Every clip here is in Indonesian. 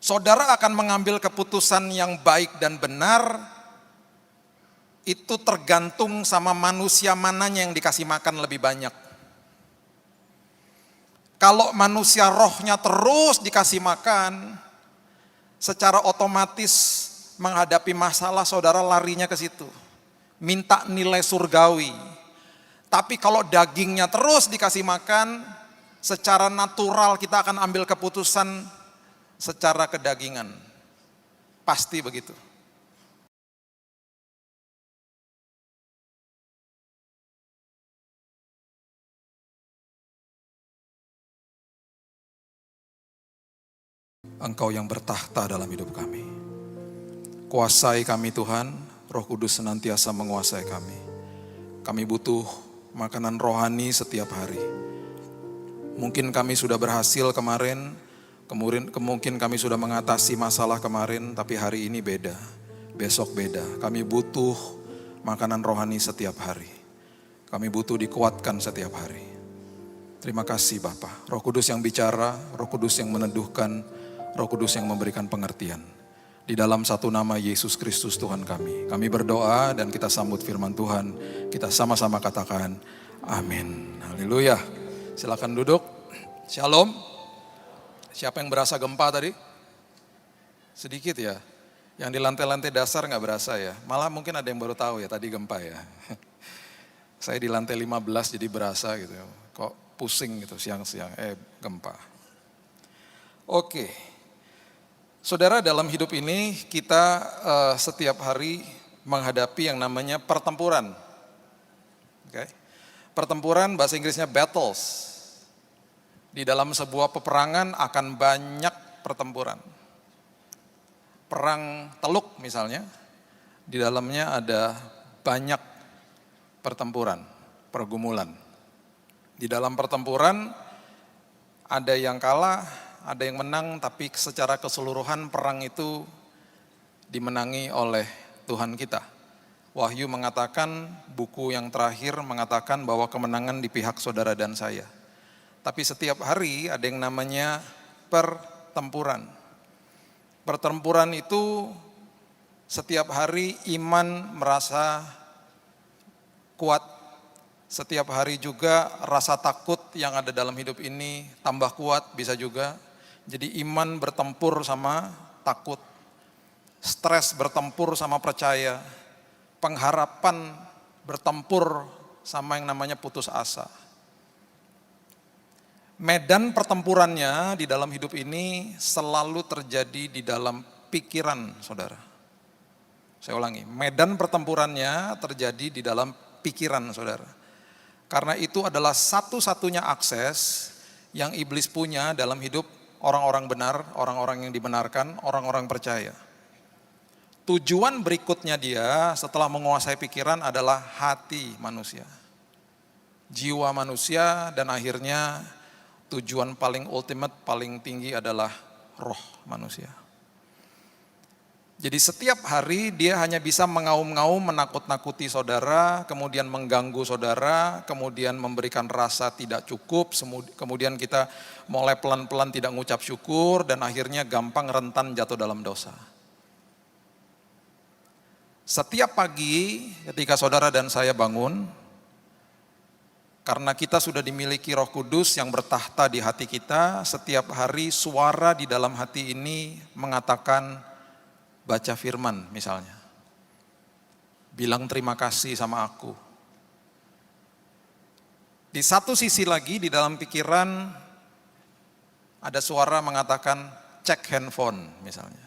saudara akan mengambil keputusan yang baik dan benar, itu tergantung sama manusia mananya yang dikasih makan lebih banyak. Kalau manusia rohnya terus dikasih makan, secara otomatis menghadapi masalah saudara larinya ke situ. Minta nilai surgawi. Tapi kalau dagingnya terus dikasih makan, secara natural kita akan ambil keputusan secara kedagingan. Pasti begitu. Engkau yang bertahta dalam hidup kami. Kuasai kami Tuhan, Roh Kudus senantiasa menguasai kami. Kami butuh makanan rohani setiap hari. Mungkin kami sudah berhasil kemarin, mungkin kami sudah mengatasi masalah kemarin, tapi hari ini beda, besok beda. Kami butuh makanan rohani setiap hari. Kami butuh dikuatkan setiap hari. Terima kasih Bapa, Roh Kudus yang bicara, Roh Kudus yang meneduhkan, Roh Kudus yang memberikan pengertian. Di dalam satu nama Yesus Kristus Tuhan kami. Kami berdoa dan kita sambut firman Tuhan. Kita sama-sama katakan amin. Haleluya. Silakan duduk. Shalom. Siapa yang berasa gempa tadi? Sedikit ya. Yang di lantai-lantai dasar gak berasa ya. Malah mungkin ada yang baru tahu ya tadi gempa ya. Saya di lantai 15 jadi berasa gitu. Kok pusing gitu siang-siang. Gempa. Oke. Saudara, dalam hidup ini kita setiap hari menghadapi yang namanya pertempuran. Okay. Pertempuran bahasa Inggrisnya battles. Di dalam sebuah peperangan akan banyak pertempuran. Perang Teluk misalnya, di dalamnya ada banyak pertempuran, pergumulan. Di dalam pertempuran ada yang kalah, ada yang menang, tapi secara keseluruhan perang itu dimenangi oleh Tuhan kita. Wahyu mengatakan, buku yang terakhir mengatakan bahwa kemenangan di pihak saudara dan saya. Tapi setiap hari ada yang namanya pertempuran. Pertempuran itu setiap hari iman merasa kuat. Setiap hari juga rasa takut yang ada dalam hidup ini tambah kuat bisa juga. Jadi iman bertempur sama takut, stres bertempur sama percaya, pengharapan bertempur sama yang namanya putus asa. Medan pertempurannya di dalam hidup ini selalu terjadi di dalam pikiran saudara. Saya ulangi, medan pertempurannya terjadi di dalam pikiran saudara. Karena itu adalah satu-satunya akses yang iblis punya dalam hidup orang-orang benar, orang-orang yang dibenarkan, orang-orang percaya. Tujuan berikutnya dia setelah menguasai pikiran adalah hati manusia. Jiwa manusia dan akhirnya tujuan paling ultimate, paling tinggi adalah roh manusia. Jadi setiap hari dia hanya bisa mengaum-ngaum, menakut-nakuti saudara, kemudian mengganggu saudara, kemudian memberikan rasa tidak cukup, kemudian kita mulai pelan-pelan tidak mengucap syukur, dan akhirnya gampang rentan jatuh dalam dosa. Setiap pagi ketika saudara dan saya bangun, karena kita sudah dimiliki Roh Kudus yang bertahta di hati kita, setiap hari suara di dalam hati ini mengatakan, baca firman misalnya, bilang terima kasih sama aku. Di satu sisi lagi di dalam pikiran ada suara mengatakan cek handphone misalnya,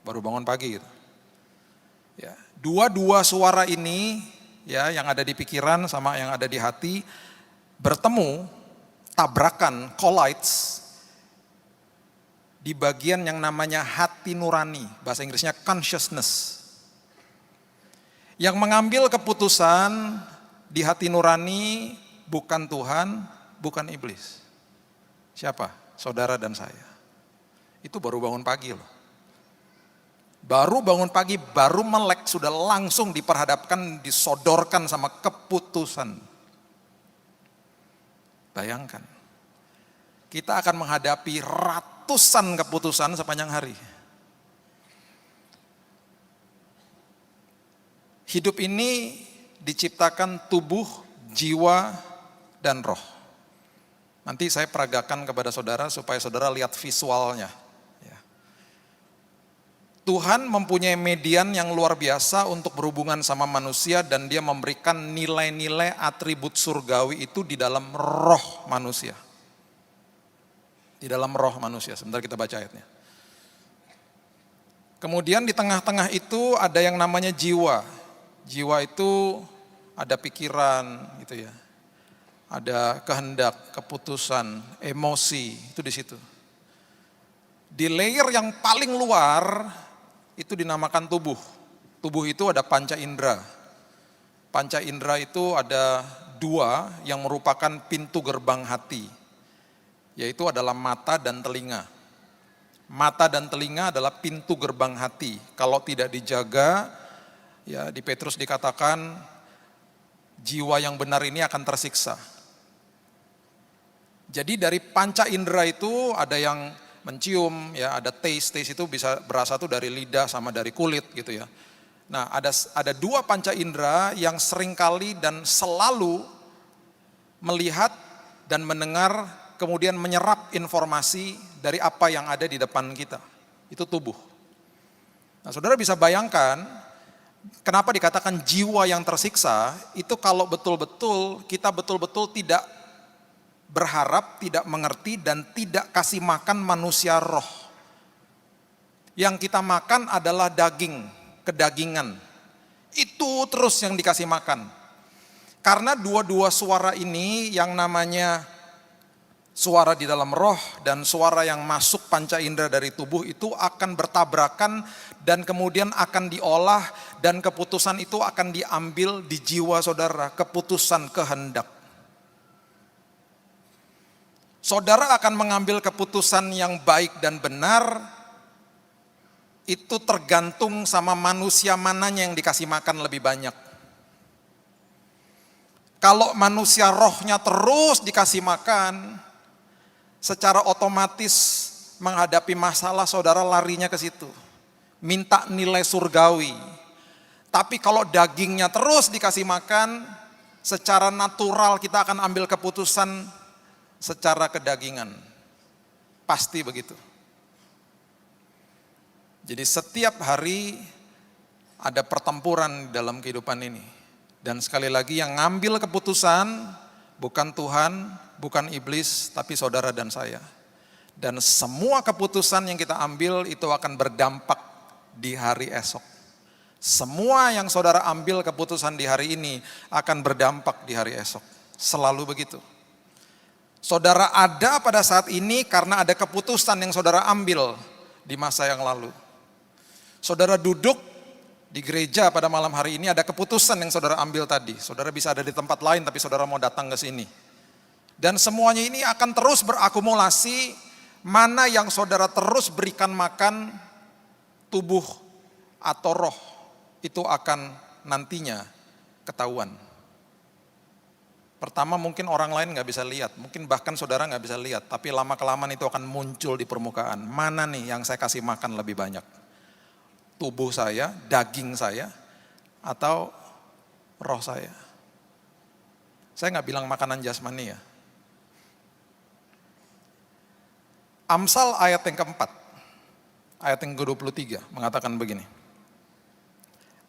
baru bangun pagi gitu. Ya, dua suara ini ya yang ada di pikiran sama yang ada di hati bertemu, tabrakan, collides di bagian yang namanya hati nurani, bahasa Inggrisnya consciousness. Yang mengambil keputusan di hati nurani bukan Tuhan, bukan iblis. Siapa? Saudara dan saya. Itu baru bangun pagi loh. Baru bangun pagi, baru melek, sudah langsung diperhadapkan, disodorkan sama keputusan. Bayangkan, kita akan menghadapi ratusan keputusan sepanjang hari. Hidup ini diciptakan tubuh, jiwa, dan roh. Nanti saya peragakan kepada saudara supaya saudara lihat visualnya. Ya. Tuhan mempunyai median yang luar biasa untuk berhubungan sama manusia dan dia memberikan nilai-nilai atribut surgawi itu di dalam roh manusia. Di dalam roh manusia, sebentar kita baca ayatnya. Kemudian di tengah-tengah itu ada yang namanya jiwa. Jiwa itu ada pikiran gitu ya. Ada kehendak, keputusan, emosi, itu di situ. Di layer yang paling luar, itu dinamakan tubuh. Tubuh itu ada panca indera. Panca indera itu ada 2 yang merupakan pintu gerbang hati. Yaitu adalah mata dan telinga. Mata dan telinga adalah pintu gerbang hati. Kalau tidak dijaga, ya di Petrus dikatakan, jiwa yang benar ini akan tersiksa. Jadi dari panca indera itu ada yang mencium, ya ada taste itu bisa berasal tuh dari lidah sama dari kulit gitu ya. Nah ada 2 panca indera yang seringkali dan selalu melihat dan mendengar kemudian menyerap informasi dari apa yang ada di depan kita. Itu tubuh. Nah saudara bisa bayangkan kenapa dikatakan jiwa yang tersiksa, itu kalau betul-betul kita betul-betul tidak berharap, tidak mengerti, dan tidak kasih makan manusia roh. Yang kita makan adalah daging, kedagingan. Itu terus yang dikasih makan. Karena dua-dua suara ini yang namanya suara di dalam roh dan suara yang masuk panca indera dari tubuh itu akan bertabrakan dan kemudian akan diolah dan keputusan itu akan diambil di jiwa saudara, keputusan kehendak. Saudara akan mengambil keputusan yang baik dan benar, itu tergantung sama manusia mananya yang dikasih makan lebih banyak. Kalau manusia rohnya terus dikasih makan, secara otomatis menghadapi masalah saudara larinya ke situ. Minta nilai surgawi. Tapi kalau dagingnya terus dikasih makan, secara natural kita akan ambil keputusan secara kedagingan. Pasti begitu. Jadi setiap hari ada pertempuran dalam kehidupan ini. Dan sekali lagi yang ngambil keputusan bukan Tuhan, bukan iblis, tapi saudara dan saya. Dan semua keputusan yang kita ambil itu akan berdampak di hari esok. Semua yang saudara ambil keputusan di hari ini akan berdampak di hari esok. Selalu begitu. Saudara ada pada saat ini karena ada keputusan yang saudara ambil di masa yang lalu. Saudara duduk di gereja pada malam hari ini ada keputusan yang saudara ambil tadi. Saudara bisa ada di tempat lain tapi saudara mau datang ke sini. Dan semuanya ini akan terus berakumulasi, mana yang saudara terus berikan makan tubuh atau roh, itu akan nantinya ketahuan. Pertama mungkin orang lain gak bisa lihat, mungkin bahkan saudara gak bisa lihat, tapi lama-kelamaan itu akan muncul di permukaan. Mana nih yang saya kasih makan lebih banyak? Tubuh saya, daging saya, atau roh saya? Saya gak bilang makanan jasmani ya. Amsal ayat yang keempat, ayat yang ke-23 mengatakan begini.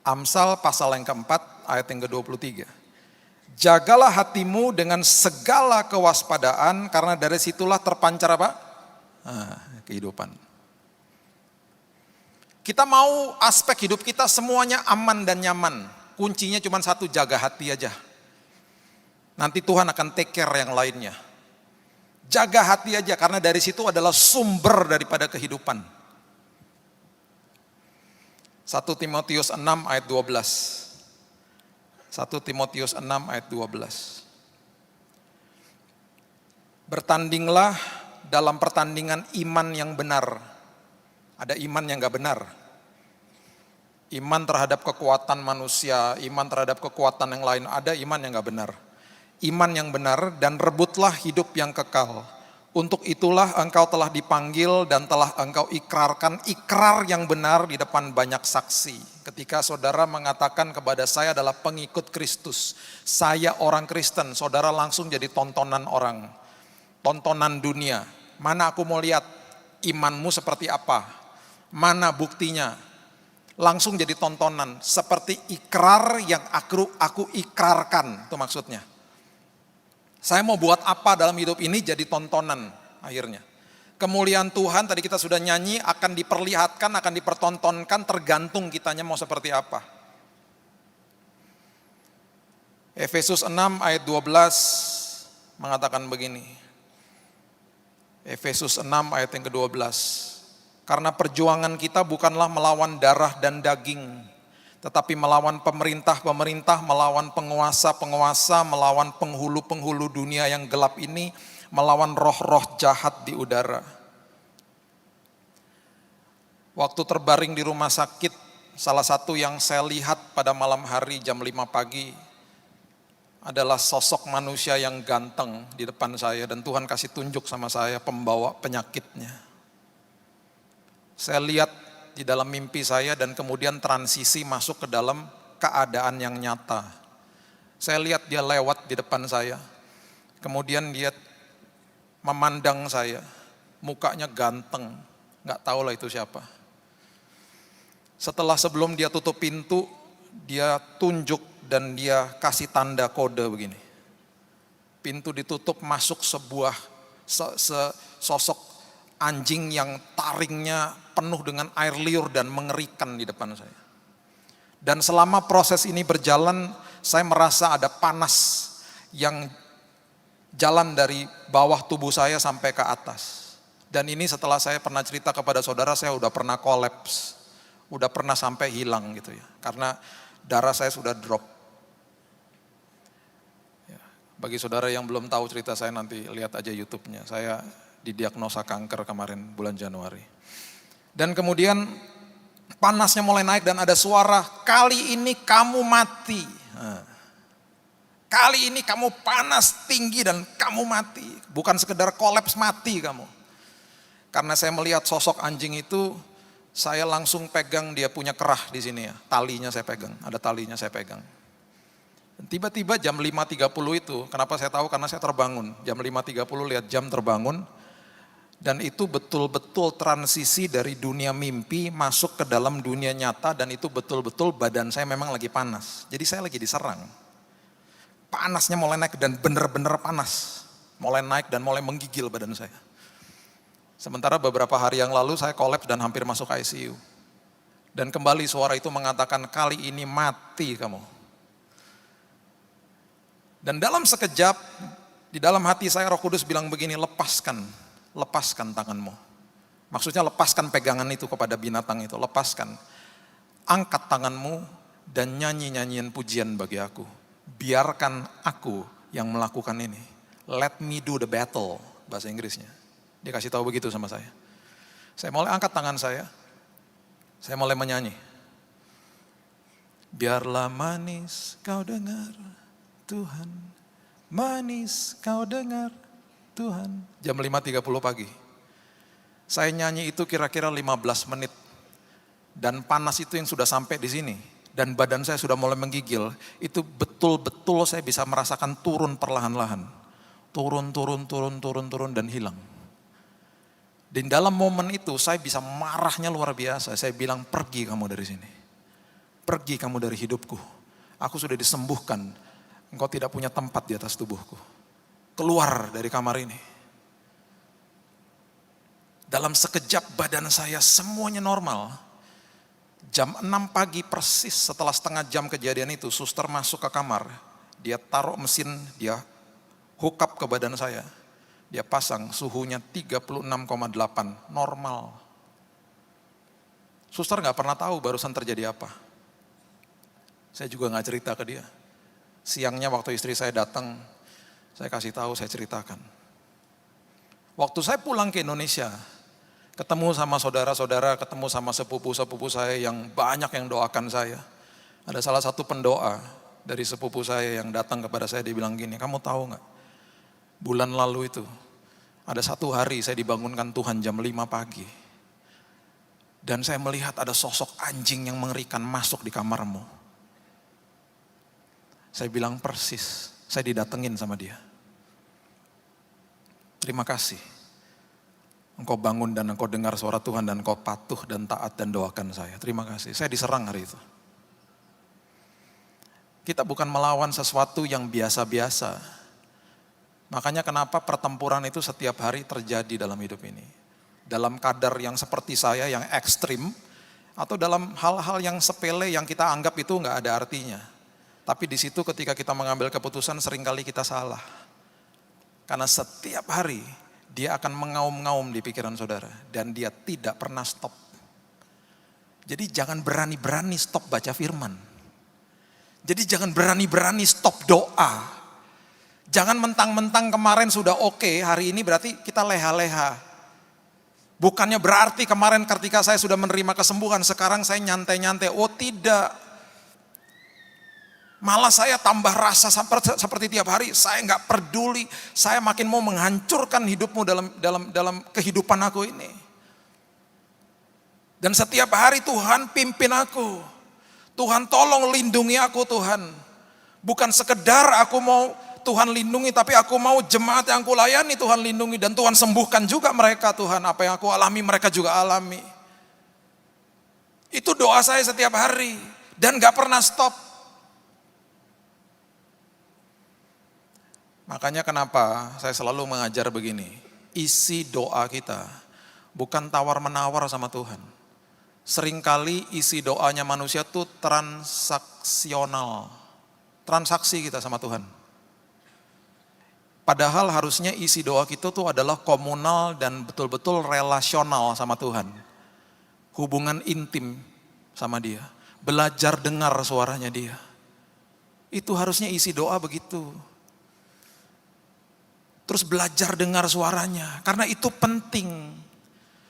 Amsal pasal yang keempat, ayat yang ke-23. Jagalah hatimu dengan segala kewaspadaan, karena dari situlah terpancar apa? Kehidupan. Kita mau aspek hidup kita semuanya aman dan nyaman. Kuncinya cuma satu, jaga hati aja. Nanti Tuhan akan take care yang lainnya. Jaga hati aja, karena dari situ adalah sumber daripada kehidupan. 1 Timotius 6 ayat 12. 1 Timotius 6 ayat 12. Bertandinglah dalam pertandingan iman yang benar. Ada iman yang gak benar. Iman terhadap kekuatan manusia, iman terhadap kekuatan yang lain. Ada iman yang gak benar. Iman yang benar, dan rebutlah hidup yang kekal. Untuk itulah engkau telah dipanggil dan telah engkau ikrarkan ikrar yang benar di depan banyak saksi. Ketika saudara mengatakan kepada saya adalah pengikut Kristus, saya orang Kristen, saudara langsung jadi tontonan orang, tontonan dunia. Mana aku mau lihat imanmu seperti apa, mana buktinya. Langsung jadi tontonan, seperti ikrar yang aku ikrarkan, itu maksudnya. Saya mau buat apa dalam hidup ini jadi tontonan akhirnya. Kemuliaan Tuhan tadi kita sudah nyanyi akan diperlihatkan, akan dipertontonkan tergantung kitanya mau seperti apa. Efesus 6 ayat 12 mengatakan begini. Efesus 6 ayat yang ke-12. Karena perjuangan kita bukanlah melawan darah dan daging, tetapi melawan pemerintah-pemerintah, melawan penguasa-penguasa, melawan penghulu-penghulu dunia yang gelap ini, melawan roh-roh jahat di udara. Waktu terbaring di rumah sakit, salah satu yang saya lihat pada malam hari jam 5 pagi adalah sosok manusia yang ganteng di depan saya, dan Tuhan kasih tunjuk sama saya pembawa penyakitnya. Saya lihat di dalam mimpi saya dan kemudian transisi masuk ke dalam keadaan yang nyata. Saya lihat dia lewat di depan saya, kemudian dia memandang saya, mukanya ganteng, gak tahu lah itu siapa. Setelah sebelum dia tutup pintu, dia tunjuk dan dia kasih tanda kode begini. Pintu ditutup, masuk sebuah sosok anjing yang taringnya penuh dengan air liur dan mengerikan di depan saya. Dan selama proses ini berjalan, saya merasa ada panas yang jalan dari bawah tubuh saya sampai ke atas. Dan ini setelah saya pernah cerita kepada saudara, saya udah pernah kolaps, udah pernah sampai hilang gitu ya, karena darah saya sudah drop. Ya, bagi saudara yang belum tahu cerita saya, nanti lihat aja YouTube-nya. Saya didiagnosa kanker kemarin bulan Januari. Dan kemudian panasnya mulai naik dan ada suara, kali ini kamu mati. Kali ini kamu panas tinggi dan kamu mati. Bukan sekedar kolaps, mati kamu. Karena saya melihat sosok anjing itu, saya langsung pegang dia punya kerah di sini ya. Talinya saya pegang, ada talinya saya pegang. Dan tiba-tiba jam 5.30 itu, kenapa saya tahu? Karena saya terbangun. Jam 5.30 lihat jam terbangun. Dan itu betul-betul transisi dari dunia mimpi masuk ke dalam dunia nyata, dan itu betul-betul badan saya memang lagi panas. Jadi saya lagi diserang. Panasnya mulai naik dan benar-benar panas. Mulai naik dan mulai menggigil badan saya. Sementara beberapa hari yang lalu saya kolaps dan hampir masuk ICU. Dan kembali suara itu mengatakan, kali ini mati kamu. Dan dalam sekejap, di dalam hati saya Roh Kudus bilang begini, lepaskan tanganmu. Maksudnya lepaskan pegangan itu kepada binatang itu, lepaskan. Angkat tanganmu dan nyanyi-nyanyian pujian bagi aku. Biarkan aku yang melakukan ini. Let me do the battle, bahasa Inggrisnya. Dia kasih tahu begitu sama saya. Saya mulai angkat tangan saya mulai menyanyi. Biarlah manis kau dengar Tuhan, manis kau dengar Tuhan. Jam 5.30 pagi. Saya nyanyi itu kira-kira 15 menit. Dan panas itu yang sudah sampai di sini. Dan badan saya sudah mulai menggigil. Itu betul-betul saya bisa merasakan turun perlahan-lahan. Turun dan hilang. Dan dalam momen itu saya bisa marahnya luar biasa. Saya bilang, pergi kamu dari sini. Pergi kamu dari hidupku. Aku sudah disembuhkan. Engkau tidak punya tempat di atas tubuhku. Keluar dari kamar ini. Dalam sekejap badan saya semuanya normal. Jam 6 pagi persis setelah setengah jam kejadian itu, suster masuk ke kamar. Dia taruh mesin, dia hook up ke badan saya. Dia pasang suhunya 36,8, normal. Suster gak pernah tahu barusan terjadi apa. Saya juga gak cerita ke dia. Siangnya waktu istri saya datang, saya kasih tahu, saya ceritakan. Waktu saya pulang ke Indonesia, ketemu sama saudara-saudara, ketemu sama sepupu-sepupu saya yang banyak yang doakan saya. Ada salah satu pendoa dari sepupu saya yang datang kepada saya, dia bilang gini, kamu tahu gak, bulan lalu itu Ada satu hari saya dibangunkan Tuhan jam 5 pagi. Dan saya melihat ada sosok anjing yang mengerikan masuk di kamarmu. Saya bilang persis, saya didatengin sama dia. Terima kasih. Engkau bangun dan engkau dengar suara Tuhan dan engkau patuh dan taat dan doakan saya. Terima kasih. Saya diserang hari itu. Kita bukan melawan sesuatu yang biasa-biasa. Makanya kenapa pertempuran itu setiap hari terjadi dalam hidup ini. Dalam kadar yang seperti saya, yang ekstrim, atau dalam hal-hal yang sepele yang kita anggap itu nggak ada artinya. Tapi di situ ketika kita mengambil keputusan seringkali kita salah. Karena setiap hari dia akan mengaum-ngaum di pikiran saudara. Dan dia tidak pernah stop. Jadi jangan berani-berani stop baca firman. Jadi jangan berani-berani stop doa. Jangan mentang-mentang kemarin sudah oke, hari ini berarti kita leha-leha. Bukannya berarti kemarin ketika saya sudah menerima kesembuhan, sekarang saya nyantai-nyantai. Oh tidak. Malah saya tambah rasa seperti tiap hari, saya nggak peduli. Saya makin mau menghancurkan hidupmu dalam kehidupan aku ini. Dan setiap hari Tuhan pimpin aku. Tuhan tolong lindungi aku Tuhan. Bukan sekedar aku mau Tuhan lindungi, tapi aku mau jemaat yang aku layani Tuhan lindungi. Dan Tuhan sembuhkan juga mereka Tuhan. Apa yang aku alami mereka juga alami. Itu doa saya setiap hari. Dan gak pernah stop. Makanya kenapa saya selalu mengajar begini. Isi doa kita bukan tawar-menawar sama Tuhan. Seringkali isi doanya manusia itu transaksional. Transaksi kita sama Tuhan. Padahal harusnya isi doa kita tuh adalah komunal dan betul-betul relasional sama Tuhan. Hubungan intim sama dia. Belajar dengar suaranya dia. Itu harusnya isi doa begitu. Terus belajar dengar suaranya. Karena itu penting.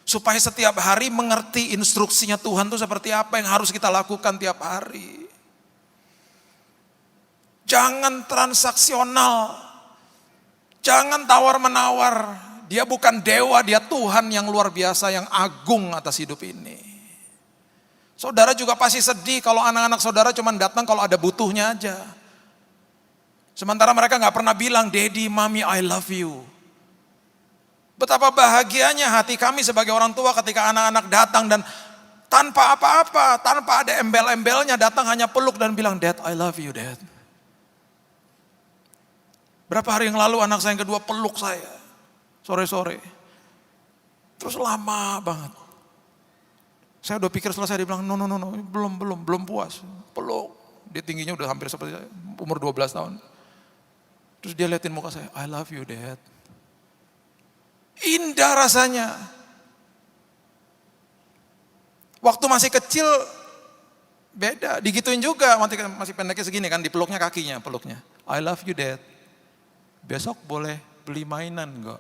Supaya setiap hari mengerti instruksinya Tuhan itu seperti apa yang harus kita lakukan tiap hari. Jangan transaksional. Jangan tawar-menawar. Dia bukan dewa, dia Tuhan yang luar biasa, yang agung atas hidup ini. Saudara juga pasti sedih kalau anak-anak saudara cuma datang kalau ada butuhnya aja. Sementara mereka gak pernah bilang, Daddy, Mommy, I love you. Betapa bahagianya hati kami sebagai orang tua ketika anak-anak datang dan tanpa apa-apa, tanpa ada embel-embelnya datang hanya peluk dan bilang, Dad, I love you, Dad. Berapa hari yang lalu anak saya yang kedua peluk saya, sore-sore. Terus lama banget. Saya udah pikir selesai, dia bilang, no, belum puas. Peluk, dia tingginya udah hampir seperti saya, umur 12 tahun. Terus dia liatin muka saya, I love you Dad. Indah rasanya. Waktu masih kecil, beda, digituin juga, masih pendeknya segini kan, dipeluknya kakinya, peluknya. I love you Dad. Besok boleh beli mainan enggak?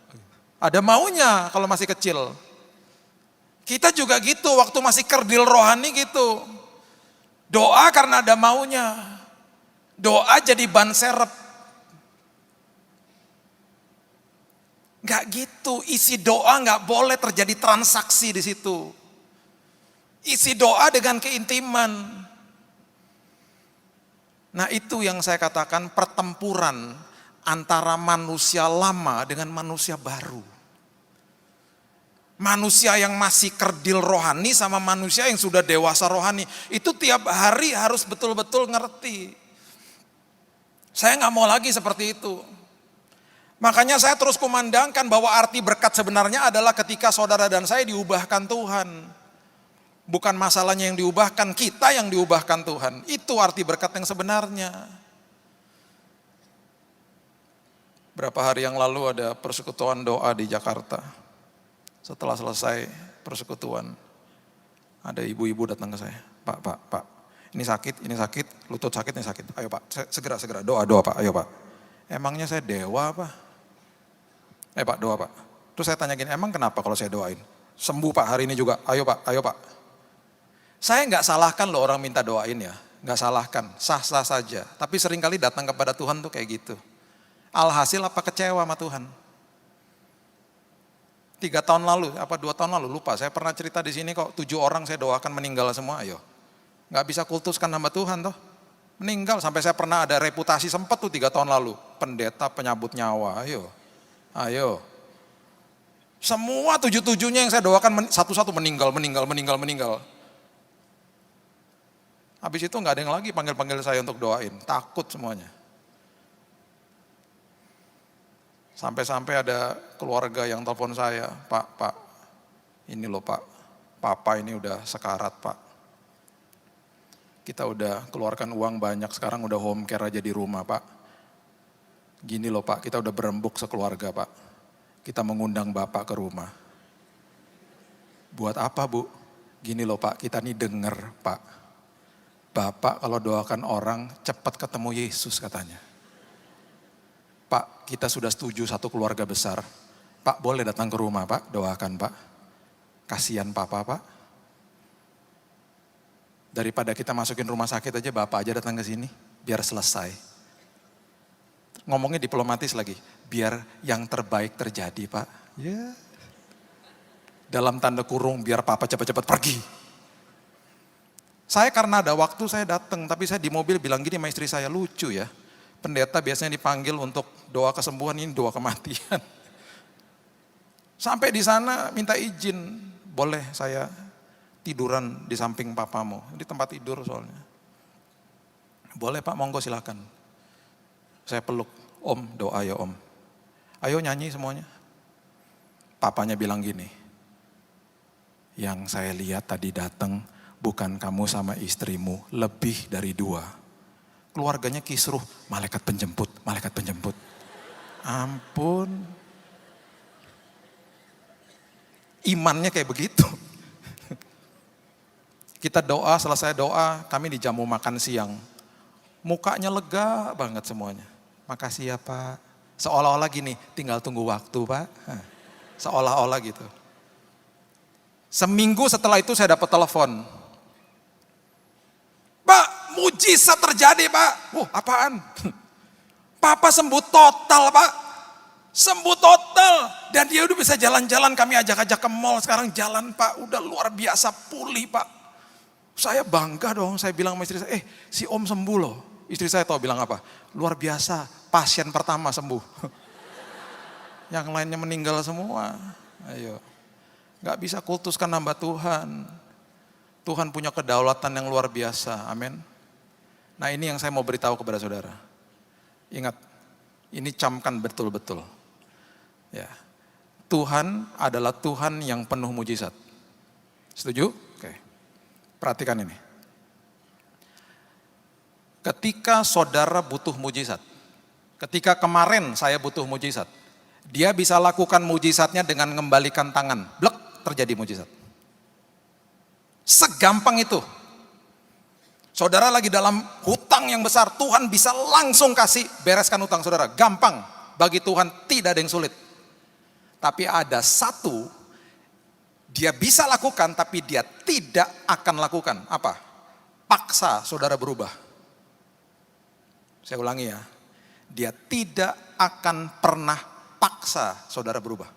Ada maunya kalau masih kecil. Kita juga gitu, waktu masih kerdil rohani gitu. Doa karena ada maunya. Doa jadi ban serep. Enggak gitu, isi doa enggak boleh terjadi transaksi di situ. Isi doa dengan keintiman. Nah itu yang saya katakan pertempuran antara manusia lama dengan manusia baru. Manusia yang masih kerdil rohani sama manusia yang sudah dewasa rohani. Itu tiap hari harus betul-betul ngerti. Saya gak mau lagi seperti itu. Makanya saya terus kumandangkan bahwa arti berkat sebenarnya adalah ketika saudara dan saya diubahkan Tuhan. Bukan masalahnya yang diubahkan, kita yang diubahkan Tuhan. Itu arti berkat yang sebenarnya. Berapa hari yang lalu ada persekutuan doa di Jakarta. Setelah selesai persekutuan, ada ibu-ibu datang ke saya. Pak, ini sakit, lutut sakit, ini sakit. Ayo Pak, segera, doa Pak, ayo Pak. Emangnya saya dewa apa? Pak, doa Pak. Terus saya tanya gini, emang kenapa kalau saya doain? Sembuh Pak hari ini juga, ayo Pak. Saya nggak salahkan loh orang minta doain ya, nggak salahkan, sah-sah saja. Tapi seringkali datang kepada Tuhan tuh kayak gitu. Alhasil apa kecewa sama Tuhan? 3 tahun lalu, apa 2 tahun lalu, lupa. Saya pernah cerita di sini kok, 7 orang saya doakan meninggal semua, ayo. Nggak bisa kultuskan hamba Tuhan toh. Meninggal, sampai saya pernah ada reputasi sempat tuh 3 tahun lalu. Pendeta penyabut nyawa, ayo. Ayo. Semua 7-7-nya yang saya doakan satu-satu meninggal. Habis itu nggak ada yang lagi panggil-panggil saya untuk doain, takut semuanya. Sampai-sampai ada keluarga yang telepon saya, Pak, ini loh Pak, Papa ini udah sekarat Pak. Kita udah keluarkan uang banyak, sekarang udah home care aja di rumah Pak. Gini loh Pak, kita udah berembuk sekeluarga Pak. Kita mengundang Bapak ke rumah. Buat apa Bu? Gini loh Pak, kita nih denger Pak. Bapak kalau doakan orang cepat ketemu Yesus katanya. Pak, kita sudah setuju satu keluarga besar. Pak, boleh datang ke rumah Pak, doakan Pak. Kasihan Papa Pak. Daripada kita masukin rumah sakit aja, Bapak aja datang ke sini, biar selesai. Ngomongnya diplomatis lagi, biar yang terbaik terjadi Pak. Ya. Dalam tanda kurung, biar Papa cepat-cepat pergi. Saya karena ada waktu saya datang, tapi saya di mobil bilang gini sama istri saya, lucu ya. Pendeta biasanya dipanggil untuk doa kesembuhan, ini doa kematian. Sampai di sana minta izin, boleh saya tiduran di samping papamu, di tempat tidur soalnya. Boleh Pak, monggo silakan. Saya peluk, Om doa ya Om. Ayo nyanyi semuanya. Papanya bilang gini, yang saya lihat tadi datang bukan kamu sama istrimu, lebih dari 2. Keluarganya kisruh, malaikat penjemput. Ampun. Imannya kayak begitu. Kita doa, selesai doa, kami di jamu makan siang. Mukanya lega banget semuanya. Makasih ya Pak. Seolah-olah gini, tinggal tunggu waktu Pak. Seolah-olah gitu. Seminggu setelah itu saya dapat telepon. Pak, mujizat terjadi Pak. Apaan? Papa sembuh total Pak. Sembuh total. Dan dia udah bisa jalan-jalan, kami ajak-ajak ke mall. Sekarang jalan Pak, udah luar biasa pulih Pak. Saya bangga dong, saya bilang sama istri saya, si Om sembuh loh. Istri saya tahu bilang apa? Luar biasa, pasien pertama sembuh. Yang lainnya meninggal semua. Ayo. Gak bisa kultuskan hamba Tuhan. Tuhan punya kedaulatan yang luar biasa, amin. Nah ini yang saya mau beritahu kepada saudara. Ingat, ini camkan betul-betul. Ya, Tuhan adalah Tuhan yang penuh mujizat. Setuju? Oke. Perhatikan ini. Ketika saudara butuh mujizat, ketika kemarin saya butuh mujizat, dia bisa lakukan mujizatnya dengan mengembalikan tangan. Blek, terjadi mujizat. Segampang itu. Saudara lagi dalam hutang yang besar, Tuhan bisa langsung kasih bereskan hutang saudara. Gampang, bagi Tuhan tidak ada yang sulit. Tapi ada satu, dia bisa lakukan tapi dia tidak akan lakukan. Apa? Paksa saudara berubah. Saya ulangi ya, dia tidak akan pernah paksa saudara berubah.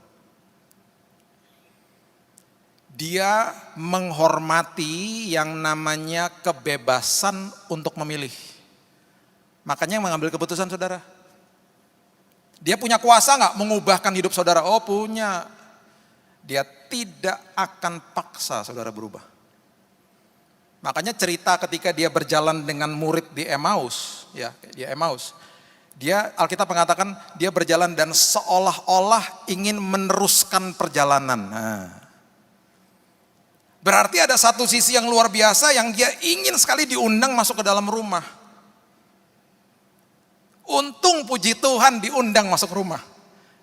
Dia menghormati yang namanya kebebasan untuk memilih. Makanya mengambil keputusan saudara. Dia punya kuasa nggak mengubahkan hidup saudara? Oh punya. Dia tidak akan paksa saudara berubah. Makanya cerita ketika dia berjalan dengan murid di Emmaus, ya di Emmaus. Dia Alkitab mengatakan dia berjalan dan seolah-olah ingin meneruskan perjalanan. Nah. Berarti ada satu sisi yang luar biasa yang dia ingin sekali diundang masuk ke dalam rumah. Untung puji Tuhan diundang masuk rumah.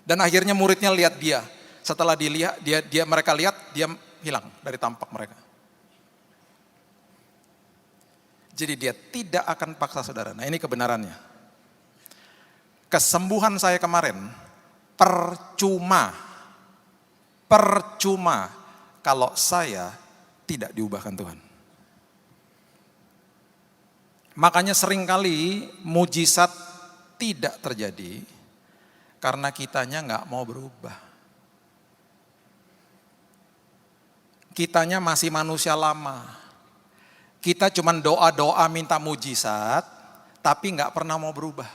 Dan akhirnya muridnya lihat dia. Setelah dilihat, mereka lihat, dia hilang dari tampak mereka. Jadi dia tidak akan paksa saudara. Nah ini kebenarannya. Kesembuhan saya kemarin percuma kalau saya tidak diubahkan Tuhan. Makanya seringkali mujizat tidak terjadi karena kitanya nggak mau berubah. Kitanya masih manusia lama. Kita cuman doa-doa minta mujizat, tapi nggak pernah mau berubah.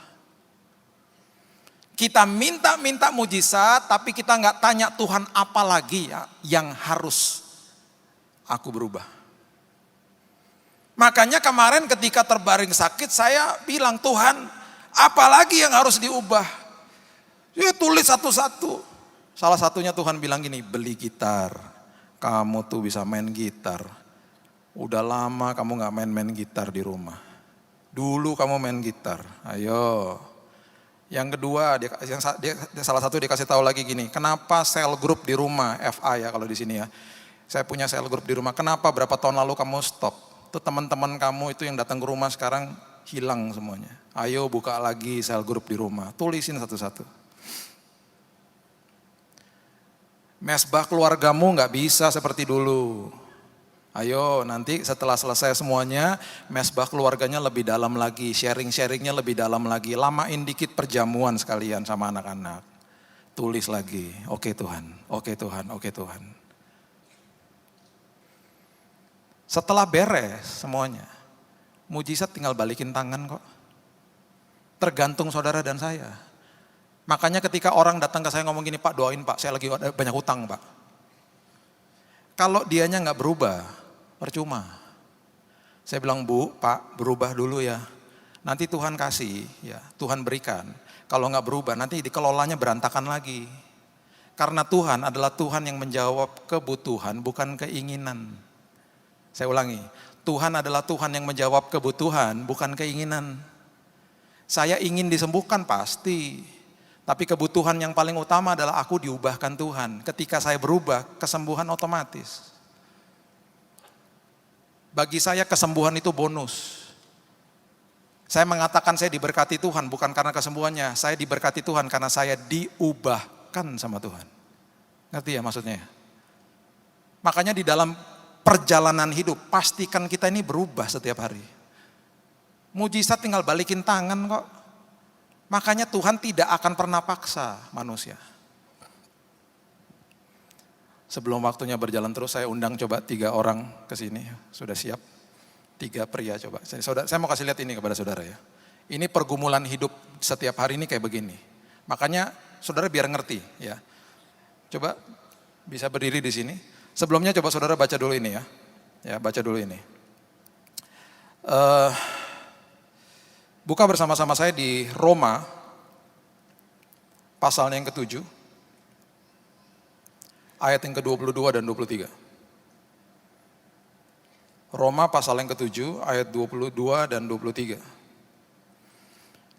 Kita minta mujizat, tapi kita nggak tanya Tuhan apa lagi ya yang harus aku berubah. Makanya kemarin ketika terbaring sakit saya bilang, Tuhan apa lagi yang harus diubah? Ya tulis satu-satu. Salah satunya Tuhan bilang gini, beli gitar. Kamu tuh bisa main gitar. Udah lama kamu gak main-main gitar di rumah. Dulu kamu main gitar, ayo. Yang kedua, salah satu dikasih tahu lagi gini, kenapa sel grup di rumah, FA ya kalau di sini ya. Saya punya sel grup di rumah, kenapa berapa tahun lalu kamu stop? Tuh teman-teman kamu itu yang datang ke rumah sekarang hilang semuanya. Ayo buka lagi sel grup di rumah, tulisin satu-satu. Mesbah keluargamu nggak bisa seperti dulu. Ayo nanti setelah selesai semuanya, mesbah keluarganya lebih dalam lagi, sharing-sharingnya lebih dalam lagi. Lamain dikit perjamuan sekalian sama anak-anak. Tulis lagi, oke Tuhan, oke Tuhan, oke Tuhan. Setelah beres semuanya, mujizat tinggal balikin tangan kok. Tergantung saudara dan saya. Makanya ketika orang datang ke saya ngomong gini, Pak doain Pak, saya lagi ada banyak hutang Pak. Kalau dianya nggak berubah, percuma. Saya bilang, Bu, Pak berubah dulu ya. Nanti Tuhan kasih, ya Tuhan berikan. Kalau nggak berubah, nanti dikelolanya berantakan lagi. Karena Tuhan adalah Tuhan yang menjawab kebutuhan, bukan keinginan. Saya ulangi, Tuhan adalah Tuhan yang menjawab kebutuhan, bukan keinginan. Saya ingin disembuhkan pasti. Tapi kebutuhan yang paling utama adalah aku diubahkan Tuhan. Ketika saya berubah, kesembuhan otomatis. Bagi saya kesembuhan itu bonus. Saya mengatakan saya diberkati Tuhan bukan karena kesembuhannya. Saya diberkati Tuhan karena saya diubahkan sama Tuhan. Ngerti ya maksudnya? Makanya di dalam perjalanan hidup, pastikan kita ini berubah setiap hari. Mujizat tinggal balikin tangan kok. Makanya Tuhan tidak akan pernah paksa manusia. Sebelum waktunya berjalan terus, saya undang coba 3 orang ke sini. Sudah siap? 3 pria coba. Saya mau kasih lihat ini kepada saudara ya. Ini pergumulan hidup setiap hari ini kayak begini. Makanya saudara biar ngerti ya. Coba bisa berdiri di sini. Sebelumnya coba saudara baca dulu ini ya. Ya baca dulu ini. Buka bersama-sama saya di Roma, pasalnya yang ke-7, ayat yang ke-22 dan 23. Roma pasal yang ke-7, ayat 22 dan 23.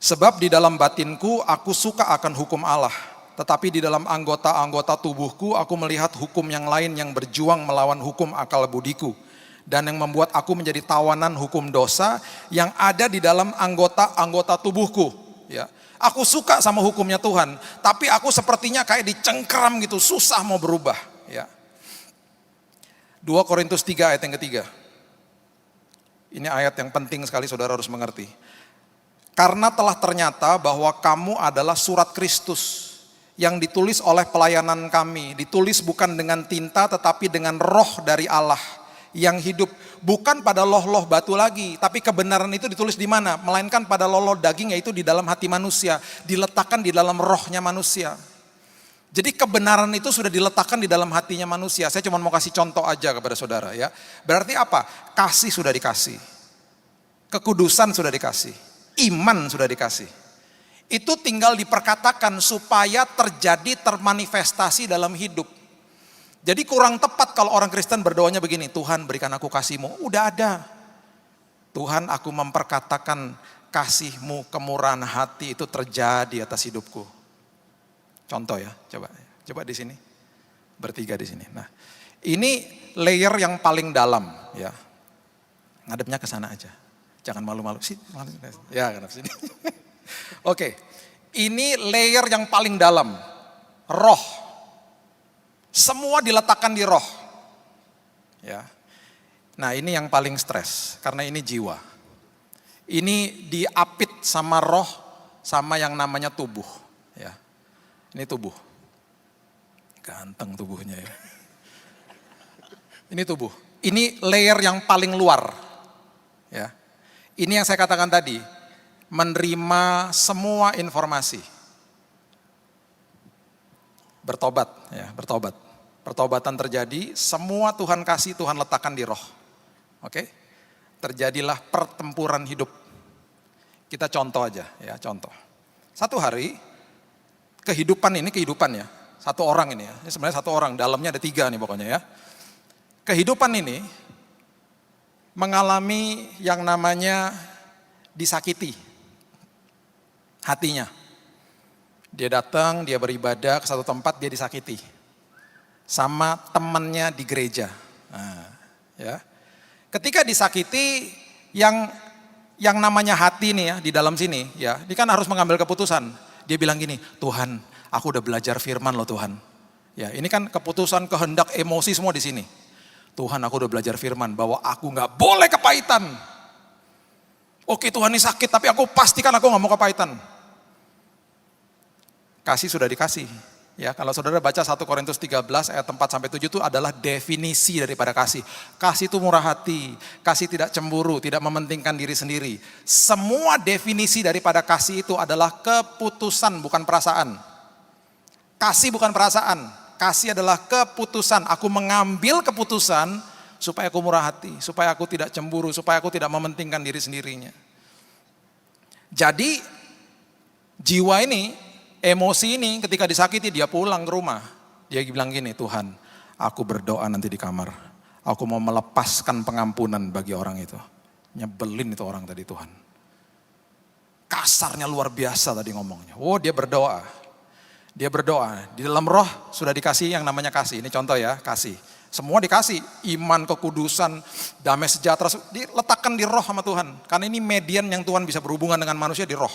Sebab di dalam batinku aku suka akan hukum Allah, tetapi di dalam anggota-anggota tubuhku aku melihat hukum yang lain yang berjuang melawan hukum akal budiku. Dan yang membuat aku menjadi tawanan hukum dosa yang ada di dalam anggota-anggota tubuhku. Ya, aku suka sama hukumnya Tuhan, tapi aku sepertinya kayak dicengkeram gitu, susah mau berubah. Ya. 2 Korintus 3 ayat yang ketiga. Ini ayat yang penting sekali saudara harus mengerti. Karena telah ternyata bahwa kamu adalah surat Kristus yang ditulis oleh pelayanan kami, ditulis bukan dengan tinta tetapi dengan roh dari Allah yang hidup, bukan pada loh-loh batu lagi, tapi kebenaran itu ditulis di mana? Melainkan pada loh-loh daging, yaitu di dalam hati manusia, diletakkan di dalam rohnya manusia. Jadi kebenaran itu sudah diletakkan di dalam hatinya manusia. Saya cuma mau kasih contoh aja kepada saudara ya. Berarti apa? Kasih sudah dikasih, kekudusan sudah dikasih, iman sudah dikasih. Itu tinggal diperkatakan supaya termanifestasi dalam hidup. Jadi kurang tepat kalau orang Kristen berdoanya begini, Tuhan berikan aku kasih-Mu. Udah ada. Tuhan aku memperkatakan kasih-Mu, kemurahan hati itu terjadi atas hidupku. Contoh ya, coba di sini. Bertiga di sini. Nah, ini layer yang paling dalam ya. Ngadepnya ke sana aja. Jangan malu-malu. Ya, ngadep sini. Oke. Ini layer yang paling dalam. Roh. Semua diletakkan di roh. Ya. Nah, ini yang paling stres karena ini jiwa. Ini diapit sama roh sama yang namanya tubuh, ya. Ini tubuh. Ganteng tubuhnya ya. Ini tubuh. Ini layer yang paling luar. Ya. Ini yang saya katakan tadi, menerima semua informasi. Bertobat, ya, bertobat. Pertobatan terjadi, semua Tuhan kasih, Tuhan letakkan di roh. Oke? Terjadilah pertempuran hidup. Kita contoh aja, ya, contoh. Satu hari, kehidupan ya, satu orang ini ya. Ini sebenarnya satu orang, dalamnya ada 3 nih pokoknya ya. Kehidupan ini mengalami yang namanya disakiti hatinya. Dia datang, dia beribadah ke satu tempat, dia disakiti sama temannya di gereja. Nah, ya. Ketika disakiti, yang namanya hati nih ya di dalam sini ya, dia kan harus mengambil keputusan. Dia bilang gini, Tuhan, aku udah belajar firman loh Tuhan. Ya, ini kan keputusan, kehendak, emosi semua di sini. Tuhan, aku udah belajar firman bahwa aku nggak boleh kepahitan. Oke Tuhan, ini sakit tapi aku pastikan aku nggak mau kepahitan. Kasih sudah dikasih. Ya, kalau saudara baca 1 Korintus 13 ayat 4-7 itu adalah definisi daripada kasih. Kasih itu murah hati, kasih tidak cemburu, tidak mementingkan diri sendiri. Semua definisi daripada kasih itu adalah keputusan, bukan perasaan. Kasih bukan perasaan, kasih adalah keputusan. Aku mengambil keputusan supaya aku murah hati, supaya aku tidak cemburu, supaya aku tidak mementingkan diri sendirinya. Jadi jiwa ini, emosi ini ketika disakiti dia pulang ke rumah. Dia bilang gini, Tuhan, aku berdoa nanti di kamar. Aku mau melepaskan pengampunan bagi orang itu. Nyebelin itu orang tadi Tuhan. Kasarnya luar biasa tadi ngomongnya. Oh dia berdoa. Dia berdoa. Di dalam roh sudah dikasih yang namanya kasih. Ini contoh ya, kasih. Semua dikasih. Iman, kekudusan, damai sejahtera. Diletakkan di roh sama Tuhan. Karena ini median yang Tuhan bisa berhubungan dengan manusia di roh.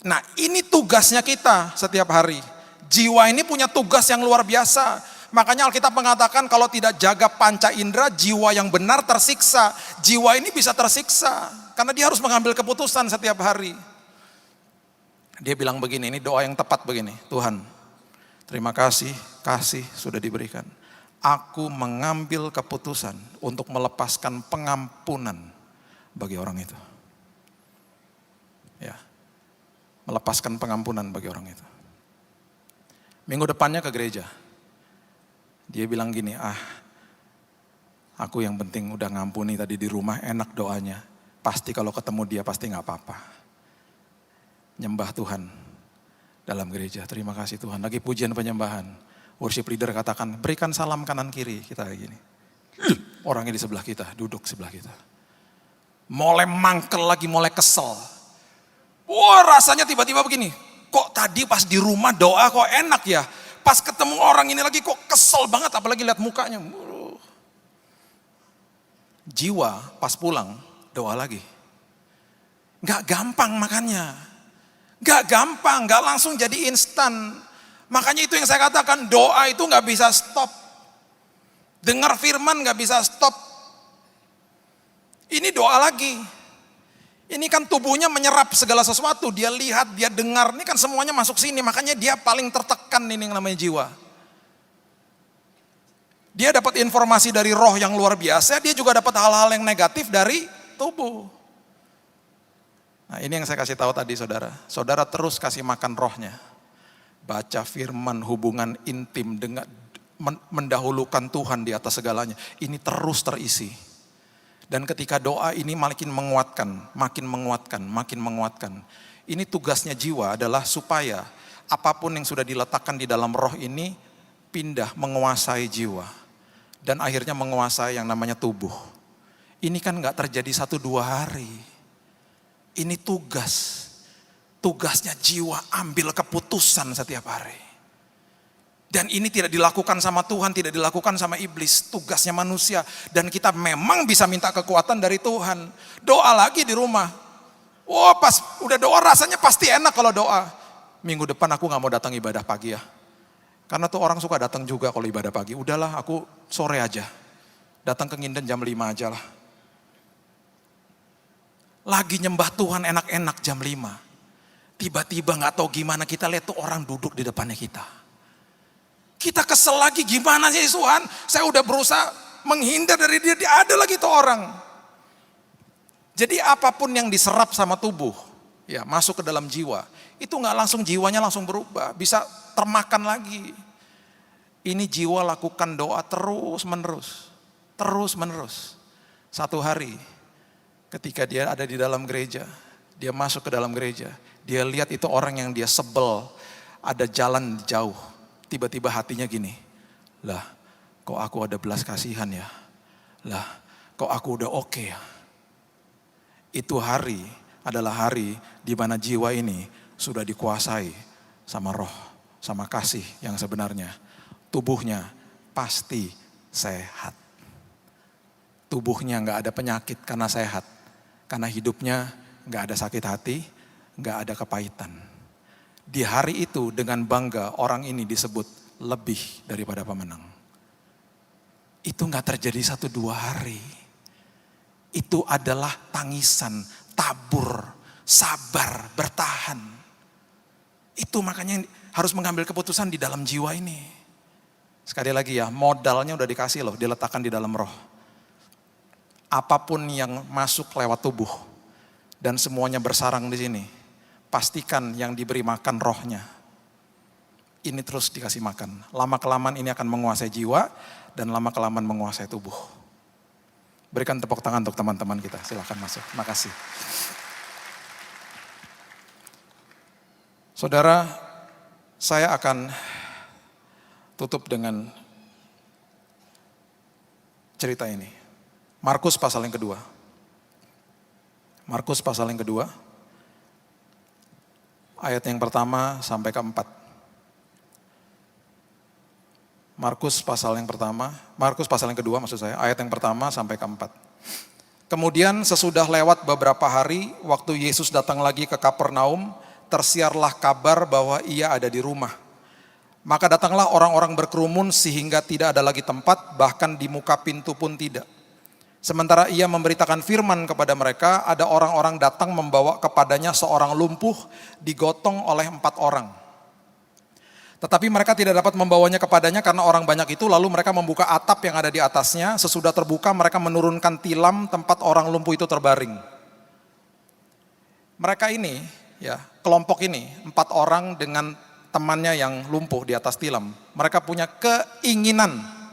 Nah ini tugasnya kita setiap hari. Jiwa ini punya tugas yang luar biasa. Makanya Alkitab mengatakan kalau tidak jaga panca indera, jiwa yang benar tersiksa. Jiwa ini bisa tersiksa. Karena dia harus mengambil keputusan setiap hari. Dia bilang begini, ini doa yang tepat begini. Tuhan, terima kasih, kasih sudah diberikan. Aku mengambil keputusan untuk melepaskan pengampunan bagi orang itu. Ya. Melepaskan pengampunan bagi orang itu. Minggu depannya ke gereja. Dia bilang gini, aku yang penting udah ngampuni tadi di rumah, enak doanya. Pasti kalau ketemu dia pasti gak apa-apa. Nyembah Tuhan dalam gereja, terima kasih Tuhan. Lagi pujian penyembahan. Worship leader katakan, berikan salam kanan kiri. Kita kayak gini. Orangnya di sebelah kita, duduk sebelah kita. Mulai mangkel lagi, mulai kesel. Wah rasanya tiba-tiba begini, kok tadi pas di rumah doa kok enak ya, pas ketemu orang ini lagi kok kesel banget apalagi lihat mukanya. Jiwa pas pulang doa lagi. Gak gampang makanya, gak gampang, gak langsung jadi instan. Makanya itu yang saya katakan, doa itu gak bisa stop. Dengar firman gak bisa stop. Ini doa lagi. Ini kan tubuhnya menyerap segala sesuatu, dia lihat, dia dengar, ini kan semuanya masuk sini, makanya dia paling tertekan ini yang namanya jiwa. Dia dapat informasi dari roh yang luar biasa, dia juga dapat hal-hal yang negatif dari tubuh. Nah ini yang saya kasih tahu tadi saudara, saudara terus kasih makan rohnya. Baca firman, hubungan intim, dengan mendahulukan Tuhan di atas segalanya, ini terus terisi. Dan ketika doa ini makin menguatkan, makin menguatkan, makin menguatkan. Ini tugasnya jiwa adalah supaya apapun yang sudah diletakkan di dalam roh ini pindah menguasai jiwa. Dan akhirnya menguasai yang namanya tubuh. Ini kan gak terjadi 1-2 hari. Ini tugas. Tugasnya jiwa ambil keputusan setiap hari. Dan ini tidak dilakukan sama Tuhan, tidak dilakukan sama iblis, tugasnya manusia. Dan kita memang bisa minta kekuatan dari Tuhan. Doa lagi di rumah. Wah pas udah doa rasanya pasti enak kalau doa. Minggu depan aku gak mau datang ibadah pagi ya. Karena tuh orang suka datang juga kalau ibadah pagi. Udahlah aku sore aja. Datang ke Nginden jam 5 aja lah. Lagi nyembah Tuhan enak-enak jam 5. Tiba-tiba gak tahu gimana kita lihat tuh orang duduk di depannya kita. Kita kesel lagi, gimana sih Tuhan? Saya udah berusaha menghindar dari dia, ada lagi tuh orang. Jadi apapun yang diserap sama tubuh, ya masuk ke dalam jiwa, itu nggak langsung jiwanya langsung berubah, bisa termakan lagi. Ini jiwa lakukan doa terus menerus. Satu hari, ketika dia ada di dalam gereja, dia masuk ke dalam gereja, dia lihat itu orang yang dia sebel, ada jalan jauh. Tiba-tiba hatinya gini, lah kok aku ada belas kasihan ya, lah kok aku udah oke ya. Itu hari adalah hari di mana jiwa ini sudah dikuasai sama roh, sama kasih yang sebenarnya. Tubuhnya pasti sehat. Tubuhnya gak ada penyakit karena sehat, karena hidupnya gak ada sakit hati, gak ada kepahitan. Di hari itu dengan bangga orang ini disebut lebih daripada pemenang. Itu gak terjadi 1-2 hari. Itu adalah tangisan, tabur, sabar, bertahan. Itu makanya harus mengambil keputusan di dalam jiwa ini. Sekali lagi ya, modalnya udah dikasih loh, diletakkan di dalam roh. Apapun yang masuk lewat tubuh dan semuanya bersarang di sini, pastikan yang diberi makan rohnya. Ini terus dikasih makan. Lama-kelamaan ini akan menguasai jiwa dan lama-kelamaan menguasai tubuh. Berikan tepuk tangan untuk teman-teman kita. Silakan masuk. Makasih. Saudara, saya akan tutup dengan cerita ini. Markus pasal yang kedua. Markus pasal yang kedua. Ayat yang pertama sampai keempat. Markus pasal yang kedua maksud saya, ayat yang pertama sampai keempat. Kemudian sesudah lewat beberapa hari, waktu Yesus datang lagi ke Kapernaum, tersiarlah kabar bahwa ia ada di rumah. Maka datanglah orang-orang berkerumun sehingga tidak ada lagi tempat, bahkan di muka pintu pun tidak. Sementara ia memberitakan firman kepada mereka, ada orang-orang datang membawa kepadanya seorang lumpuh digotong oleh 4 orang. Tetapi mereka tidak dapat membawanya kepadanya karena orang banyak itu, lalu mereka membuka atap yang ada di atasnya. Sesudah terbuka mereka menurunkan tilam tempat orang lumpuh itu terbaring. Mereka ini, ya kelompok ini, 4 orang dengan temannya yang lumpuh di atas tilam. Mereka punya keinginan.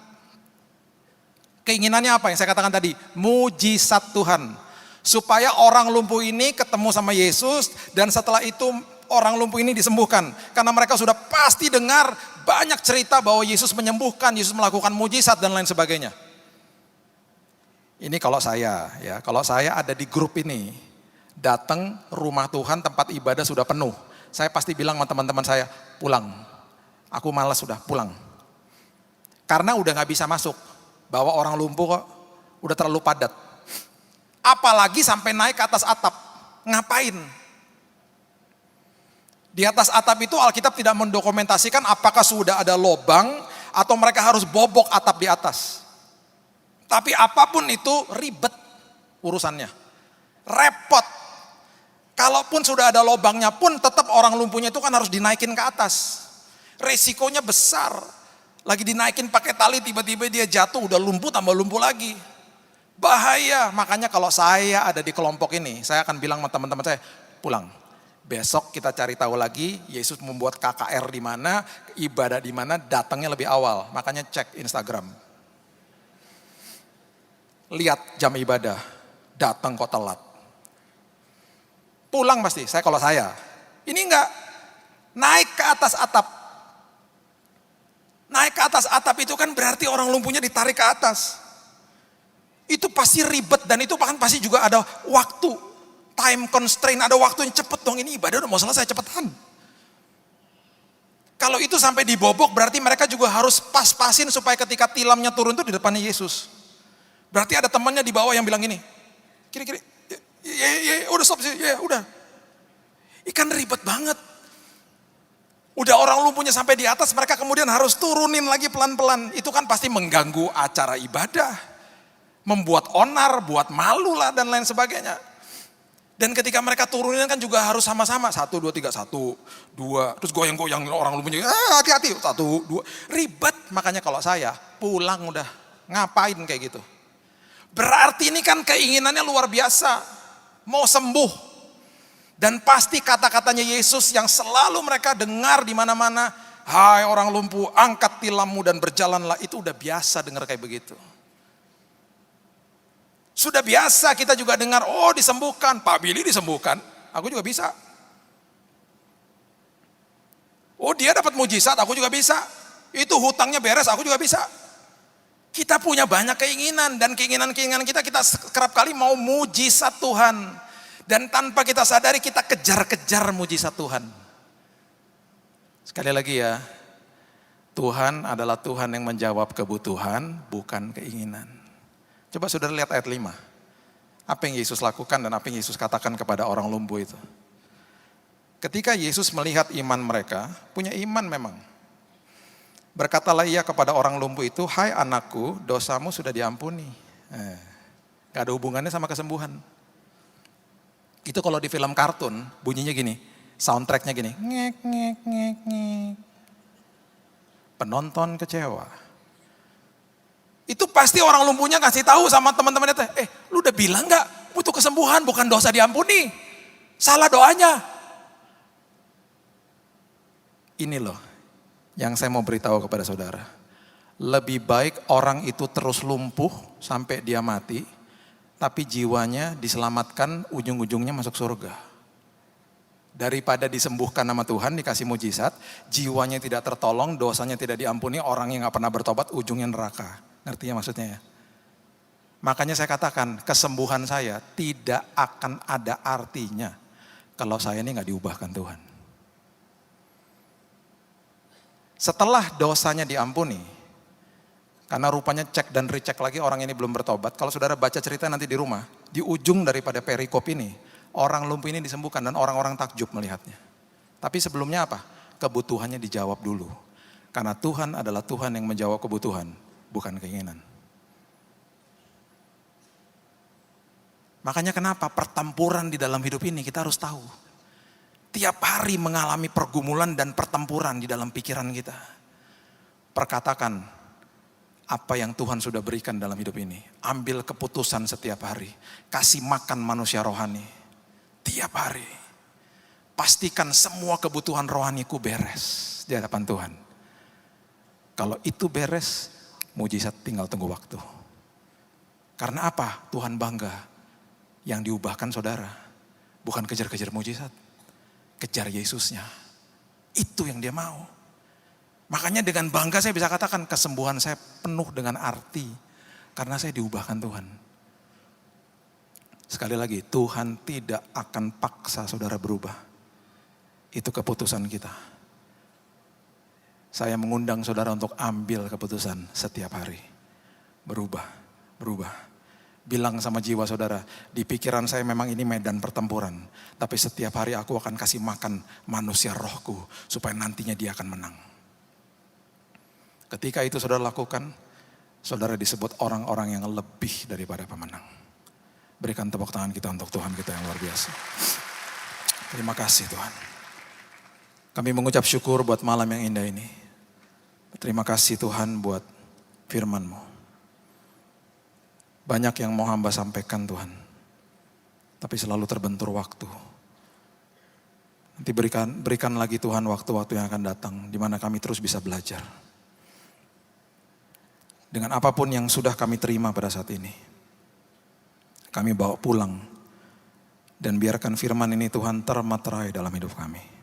Keinginannya apa yang saya katakan tadi? Mujizat Tuhan. Supaya orang lumpuh ini ketemu sama Yesus dan setelah itu orang lumpuh ini disembuhkan. Karena mereka sudah pasti dengar banyak cerita bahwa Yesus menyembuhkan, Yesus melakukan mujizat dan lain sebagainya. Ini kalau saya ada di grup ini, datang rumah Tuhan tempat ibadah sudah penuh. Saya pasti bilang sama teman-teman saya, pulang. Aku malas sudah pulang. Karena udah gak bisa masuk. Bawa orang lumpuh kok, udah terlalu padat. Apalagi sampai naik ke atas atap. Ngapain? Di atas atap itu Alkitab tidak mendokumentasikan apakah sudah ada lobang atau mereka harus bobok atap di atas. Tapi apapun itu ribet urusannya. Repot. Kalaupun sudah ada lobangnya pun tetap orang lumpuhnya itu kan harus dinaikin ke atas. Resikonya besar. Lagi dinaikin pakai tali tiba-tiba dia jatuh udah lumpuh tambah lumpuh lagi. Bahaya. Makanya kalau saya ada di kelompok ini, saya akan bilang sama teman-teman saya, pulang. Besok kita cari tahu lagi Yesus membuat KKR di mana, ibadah di mana, datangnya lebih awal. Makanya cek Instagram. Lihat jam ibadah, datang kok telat. Pulang pasti, kalau saya. Ini enggak, naik ke atas atap. Naik ke atas atap itu kan berarti orang lumpuhnya ditarik ke atas. Itu pasti ribet dan itu bahkan pasti juga ada waktu. Time constraint, ada waktu yang cepet dong, ini ibadah udah mau selesai cepetan. Kalau itu sampai dibobok berarti mereka juga harus pas-pasin supaya ketika tilamnya turun itu di depannya Yesus. Berarti ada temannya di bawah yang bilang gini, kiri-kiri, ya, udah stop sih, ya udah. Ikan ribet banget. Udah orang lumpuhnya sampai di atas, mereka kemudian harus turunin lagi pelan-pelan. Itu kan pasti mengganggu acara ibadah. Membuat onar, buat malu lah dan lain sebagainya. Dan ketika mereka turunin kan juga harus sama-sama. 1, 2, 3, 1, 2. Terus goyang-goyang orang lumpuhnya. Hati-hati, 1, 2. Ribet, makanya kalau saya pulang udah. Ngapain kayak gitu. Berarti ini kan keinginannya luar biasa. Mau sembuh. Dan pasti kata-katanya Yesus yang selalu mereka dengar di mana-mana. Hai orang lumpuh, angkat tilammu dan berjalanlah. Itu udah biasa dengar kayak begitu. Sudah biasa kita juga dengar, oh disembuhkan, Pak Billy disembuhkan, aku juga bisa. Oh dia dapat mujizat, aku juga bisa. Itu hutangnya beres, aku juga bisa. Kita punya banyak keinginan dan keinginan-keinginan kita kerap kali mau mujizat Tuhan. Dan tanpa kita sadari kita kejar-kejar mujizat Tuhan. Sekali lagi ya, Tuhan adalah Tuhan yang menjawab kebutuhan, bukan keinginan. Coba saudara lihat ayat 5. Apa yang Yesus lakukan dan apa yang Yesus katakan kepada orang lumpuh itu. Ketika Yesus melihat iman mereka, punya iman memang. Berkatalah ia kepada orang lumpuh itu, hai anakku, dosamu sudah diampuni. Gak ada hubungannya sama kesembuhan. Itu kalau di film kartun, bunyinya gini, soundtracknya gini. Ngek, ngek, ngek, ngek. Penonton kecewa. Itu pasti orang lumpuhnya kasih tahu sama teman-temannya, lu udah bilang gak butuh kesembuhan, bukan dosa diampuni. Salah doanya. Ini loh yang saya mau beritahu kepada saudara. Lebih baik orang itu terus lumpuh sampai dia mati, tapi jiwanya diselamatkan, ujung-ujungnya masuk surga. Daripada disembuhkan nama Tuhan, dikasih mujizat, jiwanya tidak tertolong, dosanya tidak diampuni, orang yang gak pernah bertobat, ujungnya neraka. Ngerti ya maksudnya ya? Makanya saya katakan, kesembuhan saya tidak akan ada artinya kalau saya ini gak diubahkan Tuhan. Setelah dosanya diampuni, karena rupanya cek dan recheck lagi orang ini belum bertobat. Kalau saudara baca cerita nanti di rumah, di ujung daripada perikop ini, orang lumpuh ini disembuhkan dan orang-orang takjub melihatnya. Tapi sebelumnya apa? Kebutuhannya dijawab dulu. Karena Tuhan adalah Tuhan yang menjawab kebutuhan, bukan keinginan. Makanya kenapa pertempuran di dalam hidup ini kita harus tahu. Tiap hari mengalami pergumulan dan pertempuran di dalam pikiran kita. Perkatakan apa yang Tuhan sudah berikan dalam hidup ini. Ambil keputusan setiap hari. Kasih makan manusia rohani. Tiap hari. Pastikan semua kebutuhan rohaniku beres di hadapan Tuhan. Kalau itu beres, mujizat tinggal tunggu waktu. Karena apa? Tuhan bangga yang diubahkan saudara. Bukan kejar-kejar mujizat. Kejar Yesusnya. Itu yang dia mau. Makanya dengan bangga saya bisa katakan kesembuhan saya penuh dengan arti. Karena saya diubahkan Tuhan. Sekali lagi, Tuhan tidak akan paksa saudara berubah. Itu keputusan kita. Saya mengundang saudara untuk ambil keputusan setiap hari. Berubah, berubah. Bilang sama jiwa saudara, di pikiran saya memang ini medan pertempuran. Tapi setiap hari aku akan kasih makan manusia rohku, supaya nantinya dia akan menang. Ketika itu saudara lakukan, saudara disebut orang-orang yang lebih daripada pemenang. Berikan tepuk tangan kita untuk Tuhan kita yang luar biasa. Terima kasih Tuhan. Kami mengucap syukur buat malam yang indah ini. Terima kasih Tuhan buat firman-Mu. Banyak yang mau hamba sampaikan Tuhan. Tapi selalu terbentur waktu. Nanti berikan lagi Tuhan waktu-waktu yang akan datang. Di mana kami terus bisa belajar. Dengan apapun yang sudah kami terima pada saat ini. Kami bawa pulang. Dan biarkan firman ini Tuhan termaterai dalam hidup kami.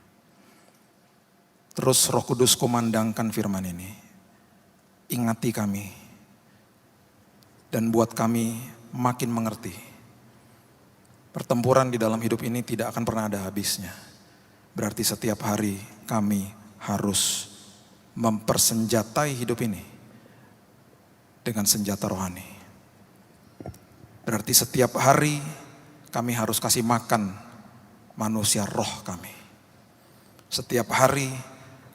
Terus Roh Kudus kumandangkan firman ini. Ingati kami. Dan buat kami makin mengerti. Pertempuran di dalam hidup ini tidak akan pernah ada habisnya. Berarti setiap hari kami harus mempersenjatai hidup ini dengan senjata rohani. Berarti setiap hari kami harus kasih makan manusia roh kami. Setiap hari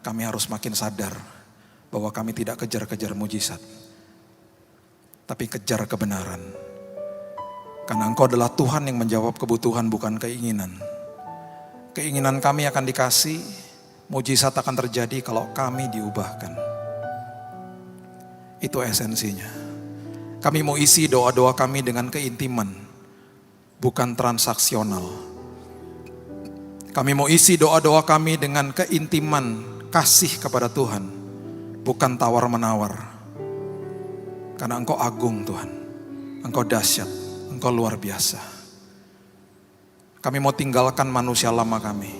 kami harus makin sadar bahwa kami tidak kejar-kejar mujizat. Tapi kejar kebenaran. Karena Engkau adalah Tuhan yang menjawab kebutuhan, bukan keinginan. Keinginan kami akan dikasih, mujizat akan terjadi kalau kami diubahkan. Itu esensinya. Kami mau isi doa-doa kami dengan keintiman, bukan transaksional. Kami mau isi doa-doa kami dengan keintiman, kasih kepada Tuhan, bukan tawar-menawar. Karena Engkau agung Tuhan, Engkau dahsyat, Engkau luar biasa. Kami mau tinggalkan manusia lama kami.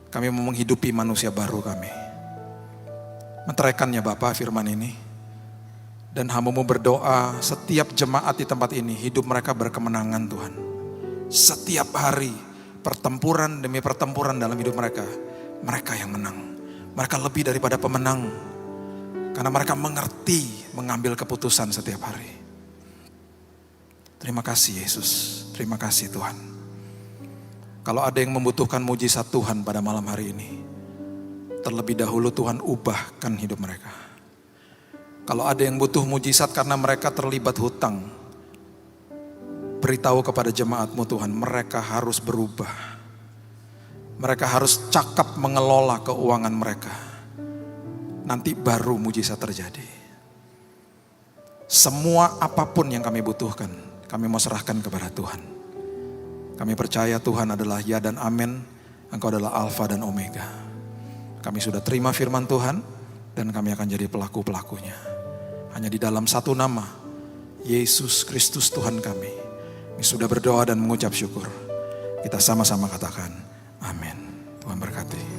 Kami mau menghidupi manusia baru kami. Meteraikannya Bapa firman ini. Dan hamba-Mu berdoa setiap jemaat di tempat ini, hidup mereka berkemenangan Tuhan. Setiap hari, pertempuran demi pertempuran dalam hidup mereka, mereka yang menang. Mereka lebih daripada pemenang. Karena mereka mengerti mengambil keputusan setiap hari. Terima kasih Yesus, terima kasih Tuhan. Kalau ada yang membutuhkan mujizat Tuhan pada malam hari ini, terlebih dahulu Tuhan ubahkan hidup mereka. Kalau ada yang butuh mujizat karena mereka terlibat hutang, beritahu kepada jemaat-Mu Tuhan, mereka harus berubah. Mereka harus cakap mengelola keuangan mereka. Nanti baru mujizat terjadi. Semua apapun yang kami butuhkan, kami mau serahkan kepada Tuhan. Kami percaya Tuhan adalah ya dan amin. Engkau adalah Alfa dan Omega. Kami sudah terima firman Tuhan dan kami akan jadi pelaku-pelakunya. Hanya di dalam satu nama, Yesus Kristus Tuhan kami. Kami sudah berdoa dan mengucap syukur. Kita sama-sama katakan, amin. Tuhan berkati.